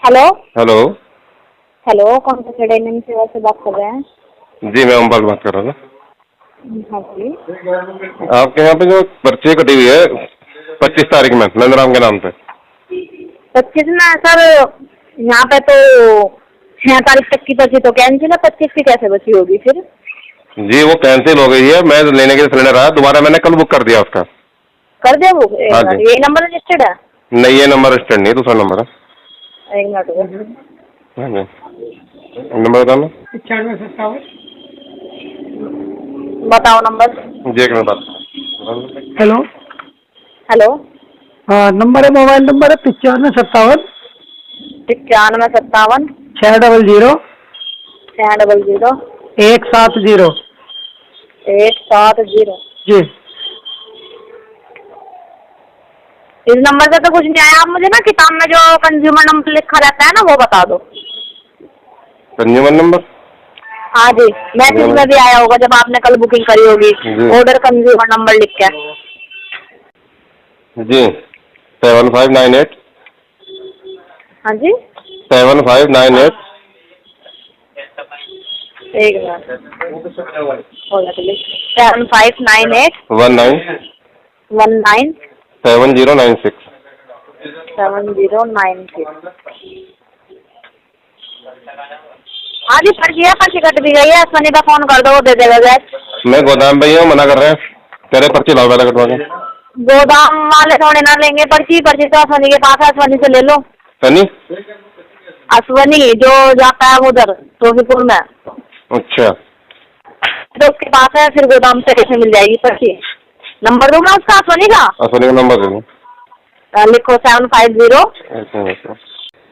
Hello. Hello. Hello, कौन सा dynamic सेवा से बात कर रहे हैं? जी मैं अम्बाल बात कर रहा था। हाँ जी। आपके यहाँ पे जो पर्ची कटी हुई है 25 तारीख में नंदराम के नाम पे। 25 में सर, यहाँ पे तो 6 तारीख तक की पर्ची तो कैंसिल है, 25 की कैसे बची होगी फिर? जी वो कैंसिल हो गई है, मैं लेने के लिए सिलेंडर आया, दोबारा मैंने कल बुक कर दिया उसका। कर दे वो, एक हाँ जी। मिनट, यही नंबर रजिस्टर्ड है? नहीं ये नंबर रजिस्टर्ड नहीं है, दूसरा नंबर है। एक मिनट। हाँ जी नंबर बताना। बताओ नंबर। जी एक मिनट बात। हेलो। हेलो। हाँ, नंबर है, मोबाइल नंबर है 9557 9557 600 600 170 170। जी। इस नंबर से तो कुछ नहीं आया। आप मुझे ना किताब में जो कंज्यूमर नंबर लिखा रहता है ना, वो बता दो। Consumer number? हाँ जी, मैसेज में भी आया होगा जब आपने कल बुकिंग करी होगी, ऑर्डर कंज्यूमर नंबर लिख के। जी 7598। हाँ जी 7598। एक मिनट, 7598 19 7096। 7096। हाँ जी, पर्ची है, पर्ची कट भी गई है। सनी का फोन कर दो, वो दे देगा गैस। मैं गोदाम पे ही हूँ, मना कर रहे हैं, कह रहे पर्ची लाओ पहले कटवा के। गोदाम वाले थोड़े ना लेंगे पर्ची, पर्ची तो अश्वनी के पास है, अश्वनी से ले लो। सनी? अश्वनी जो जाता है उधर टोफीपुर में, अच्छा तो उसके पास है, फिर गोदाम से कैसे मिल जाएगी पर्ची? नंबर दूंगा उसका, अश्वनी का। अश्वनी का नंबर दे दो। लिखो 750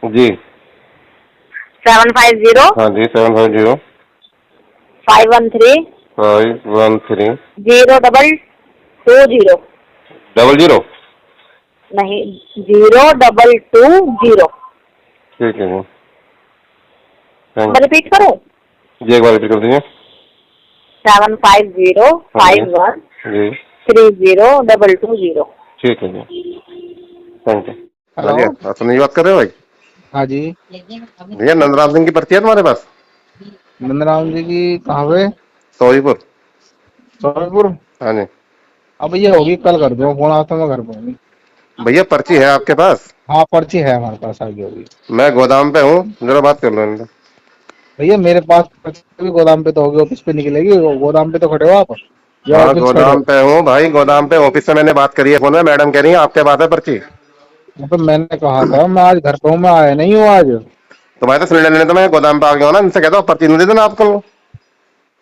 जी 750 हाँ जी 750 513 513 0220। 00। नहीं, 0220। ठीक है जी रिपीट करूँ? जी एक बार रिपीट कर दीजिए। 750 जी 5130220। ठीक है जी थैंक यू। हेलो। हाँ जी अश्वनी बात कर रहे हो भाई? हाँ जी। भैया नंदराम सिंह की पर्ची है तुम्हारे पास? नंदराम जी की कहाँ पे? सोईपुर। सोनपुर। हाँ जी अब ये होगी, कल कर दो फोन, आता मैं घर पे हूँ। भैया पर्ची है आपके पास? हाँ, पर्ची है हमारे पास, आगे होगी। मैं गोदाम पे हूँ, जरा बात कर लो इनसे। भैया मेरे पास पर्ची भी गोदाम पे तो होगी, ऑफिस पे निकलेगी। गोदाम पे तो खड़े हो आप, या हाँ ऑफिस खड़े हो? गोदाम पे हूँ भाई, गोदाम पे ऑफिस से मैंने बात करी है फोन में, मैडम कह रही है आपके पास है पर्ची। तो मैंने कहा था मैं आज घर पे हूँ, मैं आया नहीं हूँ आज। तो भाई तो सिलेंडर लेने तो मैं गोदाम पे आ गया हूँ ना, इनसे कहता हूँ पर्ची नहीं दे देना आपको।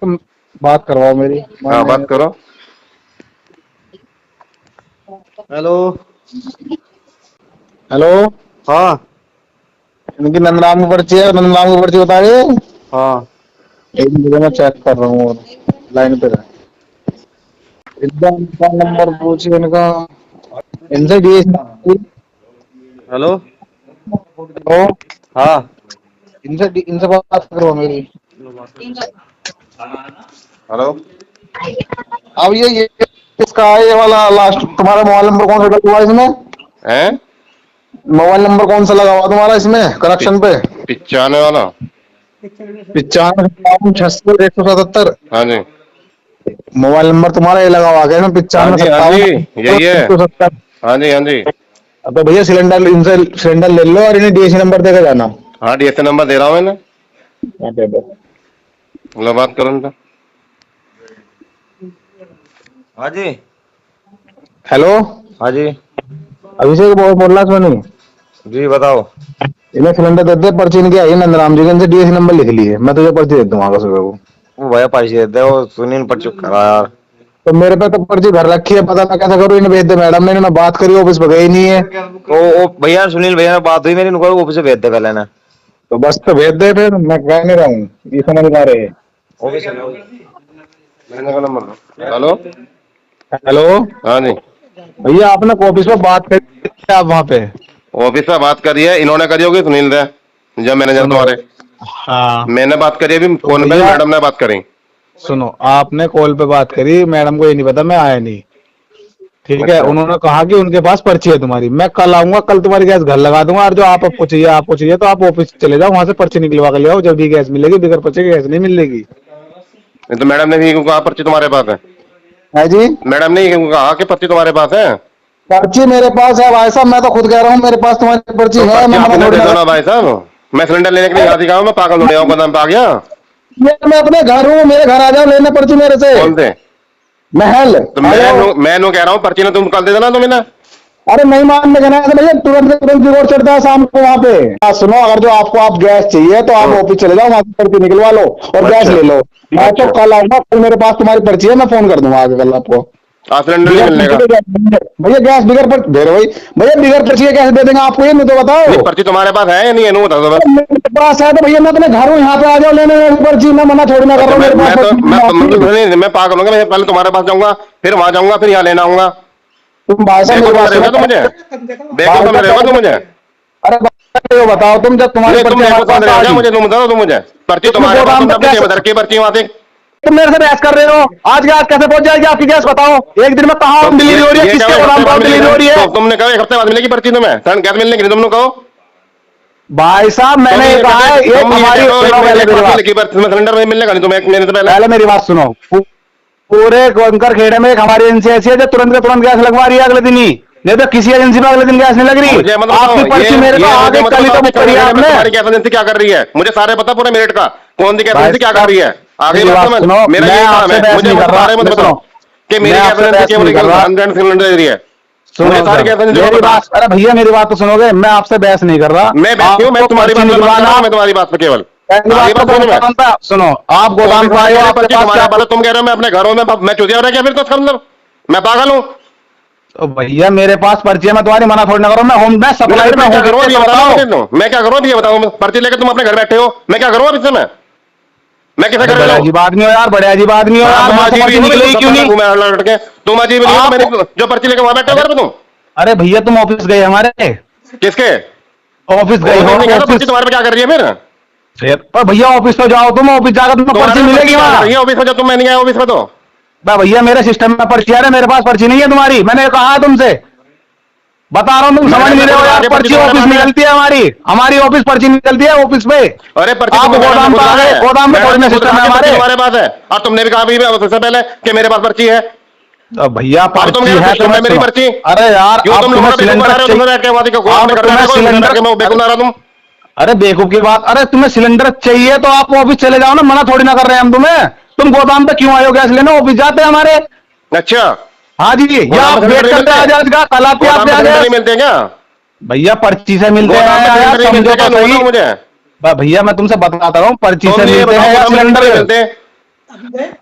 तुम बात करवाओ मेरी, हाँ मानेंगे बात तो। करो। हेलो। हेलो। हाँ इनकी नंदराम की पर्ची है, नंदराम की पर्ची बता रहे। हाँ एक मिनट मैं चेक कर रहा हूँ, और लाइन पे रहे। एकदम इनका नंबर पूछिए इनका, इनसे डीएसपी। हेलो। हेलो। हाँ इनसे बात करो मेरी। हेलो अब ये इसका है, ये वाला लास्ट तुम्हारा मोबाइल नंबर कौन सा लगा हुआ है इसमें? हैं? मोबाइल नंबर कौन सा लगा हुआ तुम्हारा इसमें कनेक्शन पे? 95 वाला। 95 56 177। हाँ जी मोबाइल नंबर तुम्हारा ये लगा हुआ है इसमें, हाँ पिचानवे जी हाँ जी सत्तावन यही है। 170। हाँ जी हाँ जी तो भैया सिलेंडर, इनसे सिलेंडर ले लो और इन्हें डीएसी नंबर देकर जाना। हाँ डीएसए नंबर दे रहा हूँ मैंने। हाँ, दे दो। लो बात करो इनसे। हाँ जी हेलो। हाँ जी अभिषेक बोल रहा सोनी। जी बताओ। इन्हें सिलेंडर दे दे, पर्ची इनकी आई है नंदराम जी के, इनसे डीएसी नंबर लिख लिए, मैं तुझे पर्ची दे दूंगा सुबह को। वो भैया पर्ची देते हो, सुनील पर चुप करा यार। तो मेरे पे तो पर्ची घर रखी है, पता मैं कैसे करूँ? इन्हें भेज दे मैडम ने, इन्होंने बात करी, ऑफिस पे गई नहीं है। ओ भैया सुनील भैया से बात हुई मेरी, उनको ऑफिस से भेज दे पहले ना। तो बस तो भेज दे, फिर मैं कह नहीं रहा हूँ, ये समझ पा रहे हैं। ऑफिस से मैंने का नंबर दो। Hello hello. हाँ जी भैया आपने ऑफिस में बात करी, आप वहाँ पे? ऑफिस में बात करी है, इन्होंने करी होगी सुनील से, जब मैनेजर सुनो। तुम्हारे। हाँ। मैंने बात करी अभी तो फोन पे, भैया मैडम ने बात करी। सुनो, आपने कॉल पे बात करी, मैडम को ये नहीं पता, मैं आया नहीं। ठीक है, उन्होंने कहा कि उनके पास पर्ची है तुम्हारी। मैं कल आऊंगा, कल तुम्हारी गैस घर लगा दूंगा, और जो आपको चाहिए तो आप ऑफिस चले जाओ, वहां से पर्ची निकलवा के ले आओ, जब भी गैस मिलेगी। बगैर पर्ची की गैस नहीं मिलेगी। तो मैडम ने भी कहा पर्ची तुम्हारे पास है जी, मैडम ने कहा कि पर्ची तुम्हारे पास है। पर्ची मेरे पास है भाई साहब, मैं तो खुद कह रहा हूँ मेरे पास तुम्हारी पर्ची तो है। पर्ची मैं आपने मना दे थोड़ी दो ना ना भाई साहब, मैं सिलेंडर लेने के लिए यहाँ दिखाऊँ, मैं पागल थोड़ी हूँ, कदम पे आ गया। मैं अपने घर हूँ, मेरे घर आ जाओ लेने पर्ची मेरे से। कौन से? महल तो मैं कह रहा हूँ पर्ची ने तुम कल दे देना तुम्हें ना। अरे नहीं मानने का ना तो भैया तुरंत रिकॉर्ड चढ़ता है शाम को वहाँ पे। सुनो, अगर जो आपको आप गैस चाहिए तो आप ऑफिस चले जाओ, वहाँ से पर्ची निकलवा लो और गैस ले लो। मैं तो कल आऊंगा, कल मेरे पास तुम्हारी पर्ची है, मैं फोन कर दूंगा आगे कल आपको। सिलेंडर नहीं मिलने का। भैया गैस बिगर पर्ची दे रहे भाई, भैया बिगर पर्ची कैसे दे देंगे आपको, ये नहीं तो बताओ। पर्ची तुम्हारे पास है या नहीं है, नहीं बता दो बस। मेरे पास है तो भैया मैं अपने घर हूँ, यहाँ पे आ जाओ लेने पर्ची, मैं मना थोड़ी ना कर रहा हूँ। मेरे पास मैं पागल होगा, मैं पहले तुम्हारे पास जाऊंगा, फिर वहां जाऊंगा, फिर यहाँ लेना आऊंगा। तुम भाई साहब मेरी बात तो मुझे बेवकूफ समझ तुम मुझे। अरे ये बताओ, तुम जब तुम्हारी तुम बेवकूफ समझ रहे हो मुझे, तुम बताओ तुम मुझे। पर्ची तुम्हारे पास, तुम रखी पर्ची वहां से। तुम मेरे से बहस कर रहे हो। आज गैस कैसे पहुंच जाएगी आपकी, गैस बताओ। एक दिन में कहाँ डिलीवरी हो रही है, किसके गोदाम पर डिलीवरी हो रही है? तुमने कहा एक हफ्ते बाद मिलेगी पर्ची तुम्हें, गैस मिलने की नहीं तुमने कहो। भाई साहब मैंने कहा है एक हमारी सिलेंडर में मिलने का नहीं तुम्हें, मेरे से पहले मेरी बात सुनो। पूरे कंकर खेड़े में एक हमारी एजेंसी ऐसी है जो तुरंत के तुरंत गैस लगवा रही है अगले दिन ही, नहीं तो किसी एजेंसी में अगले दिन गैस नहीं लग रही। आपकी पर्ची मेरे को आगे कल ही तो बुक करी है आपने। तुम्हारी गैस एजेंसी क्या कर रही है मुझे सारे पता, पूरे मेरिट का कौन सी गैस एजेंसी क्या कर रही है। आगे सुनो, मेरा ये काम है, मुझे बारे में बताओ कि मेरी गैस एजेंसी केवल सिलेंडर दे रही है। मुझे सारी गैस एजेंसी मेरी बात, अरे भैया मेरी बात तो सुनोगे, मैं आपसे बहस नहीं कर रहा। मैं तुम्हारी बात मैं तुम्हारी बात पे केवल सुनो, आप गोदाम पर आए हो, आपके पास क्या? तुम कह रहे हो मैं अपने घर हूं, मैं चुतिया हो रहा क्या फिर तो इसका मतलब मैं पागल हूं? तो भैया मेरे पास पर्ची है, मैं तुम्हारी मना थोड़ी ना करूं। मैं होम सप्लाई में मैं क्या करूं हूं। मैं क्या करूं ये बताओ। पर्ची लेकर तुम अपने घर बैठे हो, मैं क्या करूं अब इससे मैं किसे कर बड़े अजीब आदमी हो यार, बड़े अजीब आदमी हो यार। पर्ची निकलेगी क्यों नहीं? तुम अजीब जो पर्ची लेकर वहां बैठे हो घर पे तुम। अरे भैया तुम ऑफिस गए हमारे? किसके ऑफिस गए हो? पर्ची तुम्हारे पे क्या कर रही है फिर? पर भैया ऑफिस तो जाओ, तुम ऑफिस जाकर तुम्हें पर्ची मिलेगी वहाँ। ऑफिस में जब तुम मैं नहीं आया ऑफिस में तो भैया मेरे सिस्टम में पर्ची है, मेरे पास पर्ची नहीं है तुम्हारी। मैंने कहा है तुमसे, बता रहा हूँ, तुम समझ नहीं रहे हो यार। पर्ची ऑफिस निकलती है हमारी ऑफिस पर्ची निकलती है ऑफिस पे। अरे पर्ची आप गोदाम पे आ गए, गोदाम में थोड़ी ना सिस्टम है हमारे पास है। और तुमने भी कहा सबसे पहले कि मेरे पास पर्ची है। भैया पर्ची है तो मेरी पर्ची। अरे यार तुम अरे बेवकूफ की बात, अरे तुम्हें सिलेंडर चाहिए तो आप ऑफिस चले जाओ ना, मना थोड़ी ना कर रहे हैं हम तुम्हें। तुम गोदाम पे क्यों आए हो गैस लेने? ऑफिस जाते हैं हमारे। अच्छा हाँ जी, या आप वेट करते हैं आज का, कल आते हैं। मिलते हैं क्या भैया? पर्ची से मिलते हैं, समझो तो सही मुझे। भैया मैं तुमसे बताता रहा हूँ, पर्ची से मिलते हैं या सिलेंडर मिलते हैं?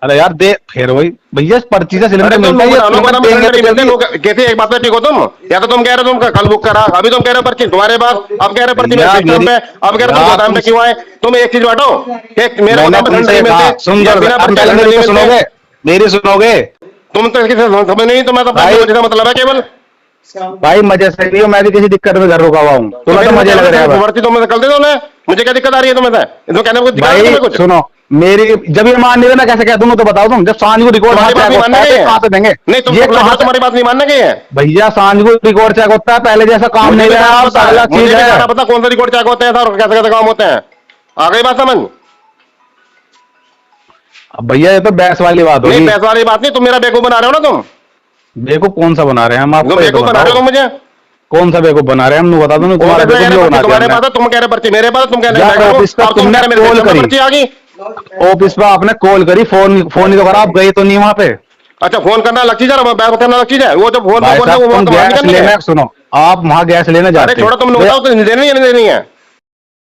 अरे यार दे फिर वही भैया, पर्ची से सिलेंडर मिलते हैं। कैसे एक बात पे ठीक हो तुम? या तो तुम कह रहे हो तुम कल बुक करा, अभी तुम कह रहे हो पर्ची तुम्हारे पास, अब कह रहे हो पर्ची मेरे सिस्टम पे, अब कह रहे हो गोदाम पे क्यों आए? तुम एक चीज बांटो, मेरे गोदाम पे सिलेंडर मिलते। सुनोगे मेरी, सुनोगे? तुम तो समझ नहीं, तुम्हें तो मतलब है केवल भाई मजे से नहीं हो, मैं भी किसी दिक्कत में घर रुका हुआ हूँ, तुम्हें तो मजे लग रहे हैं। पर्ची तुम कल दे दो ना, मुझे क्या दिक्कत आ रही है तुम्हें से? कहने को भाई सुनो, मेरी जब ये मान नहीं रहे मैं कैसे कह दूंगा तो बताओ तुम। जब सांझ को रिकॉर्ड कहाँ से देंगे? नहीं तुम तुम्हारी बात नहीं मानने गए हैं भैया। सांझ को रिकॉर्ड चेक होता है, पहले जैसा काम नहीं रहा, अलग चीज है। पता कौन सा रिकॉर्ड चेक होते हैं सर, कैसे कैसे काम होते हैं? आ गई बात समझ? भैया ये तो बहस वाली बात होगी। बहस वाली बात नहीं, तुम मेरा बेवकूफ बना रहे हो ना। तुम बेवकूफ कौन सा बना रहे हैं? हम आपको बेवकूफ बना रहे हो मुझे। कौन सा बेवकूफ बना रहे हैं? हम बता दो ना। तुम्हारे पास तुम कह रहे पर्ची मेरे पास, तुम कह रहे पर्ची आ गई ऑफिस पे, आपने कॉल करी, फोन ही तो करा, आप गए तो नहीं वहाँ पे। अच्छा फोन करना अलग चीज है, बात करना अलग चीज है। वो जो फोन गैस लेना, सुनो आप वहाँ गैस लेने जाते हैं। छोड़ो, तुमने बताओ तो देनी है नहीं देनी है?